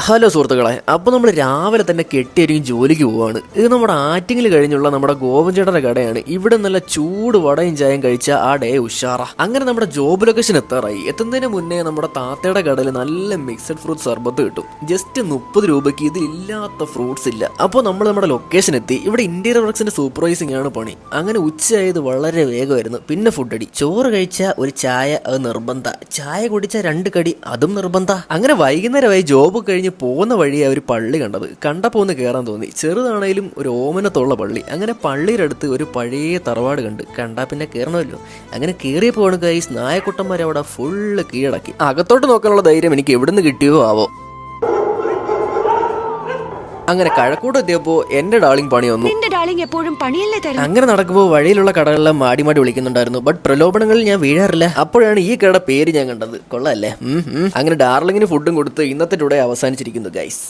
Hello സുഹൃത്തുക്കളെ, അപ്പോൾ നമ്മൾ രാവിലെ തന്നെ കെട്ടിയൊരുങ്ങി ജോലിക്ക് പോവാണ്. ഇത് നമ്മുടെ ആറ്റിങ്ങിൽ കഴിഞ്ഞുള്ള നമ്മുടെ ഗോപൻചേട്ടൻ്റെ കടയാണ്. ഇവിടെ നല്ല ചൂട് വടയും ചായയും കഴിച്ച ആ ഡേ ഉഷാറ. അങ്ങനെ നമ്മുടെ ജോബ് ലൊക്കേഷൻ എത്താറായി. എത്തുന്നതിന് മുന്നേ നമ്മുടെ താത്തയുടെ കടയിൽ നല്ല മിക്സഡ് ഫ്രൂട്ട് സർബത്ത് കിട്ടും. ജസ്റ്റ് 30 രൂപയ്ക്ക് ഇതിലില്ലാത്ത ഫ്രൂട്ട്സ് ഇല്ല. അപ്പോൾ നമ്മൾ നമ്മുടെ ലൊക്കേഷൻ എത്തി. ഇവിടെ ഇന്റീരിയർ വർക്സിന്റെ സൂപ്പർവൈസിംഗ് ആണ് പണി. അങ്ങനെ ഉച്ചയായത് വളരെ വേഗമായിരുന്നു. പിന്നെ ഫുഡ് അടി. ചോറ് കഴിച്ച ഒരു ചായ, അത് നിർബന്ധ. ചായ കുടിച്ച 2 കടി, അതും നിർബന്ധ. അങ്ങനെ വൈകുന്നേരമായി ജോബ് കഴിഞ്ഞ് പോകുന്ന വഴി ഒരു പള്ളി കണ്ടത്. കണ്ടപ്പോൾ ഒന്ന് കയറാൻ തോന്നി. ചെറുതാണേലും ഒരു ഓമനത്തുള്ള പള്ളി. അങ്ങനെ പള്ളിയുടെ അടുത്ത് ഒരു പഴയ തറവാട് കണ്ടാ പിന്നെ കയറണമല്ലോ. അങ്ങനെ കയറിയപ്പോൾ ഗൈസ് നായക്കുട്ടന്മാരെ അവിടെ ഫുള്ള് കീഴടക്കി. അകത്തോട്ട് നോക്കാനുള്ള ധൈര്യം എനിക്ക് എവിടുന്ന് കിട്ടിയോ ആവോ. അങ്ങനെ കഴക്കൂട്ട് എത്തിയപ്പോ എന്റെ ഡാർലിംഗ് പണി വന്നു. അങ്ങനെ നടക്കുമ്പോൾ വഴിയിലുള്ള കടകളെല്ലാം മാടി വിളിക്കുന്നുണ്ടായിരുന്നു. ബട്ട് പ്രലോഭനങ്ങളിൽ ഞാൻ വീഴാറില്ല. അപ്പോഴാണ് ഈ കട പേര് ഞാൻ കണ്ടത്. കൊള്ളാല്ലേ. അങ്ങനെ ഡാർലിങ്ങിന് ഫുഡും കൊടുത്ത് ഇന്നത്തെ ടുഡേ അവസാനിച്ചിരിക്കുന്നു ഗൈസ്.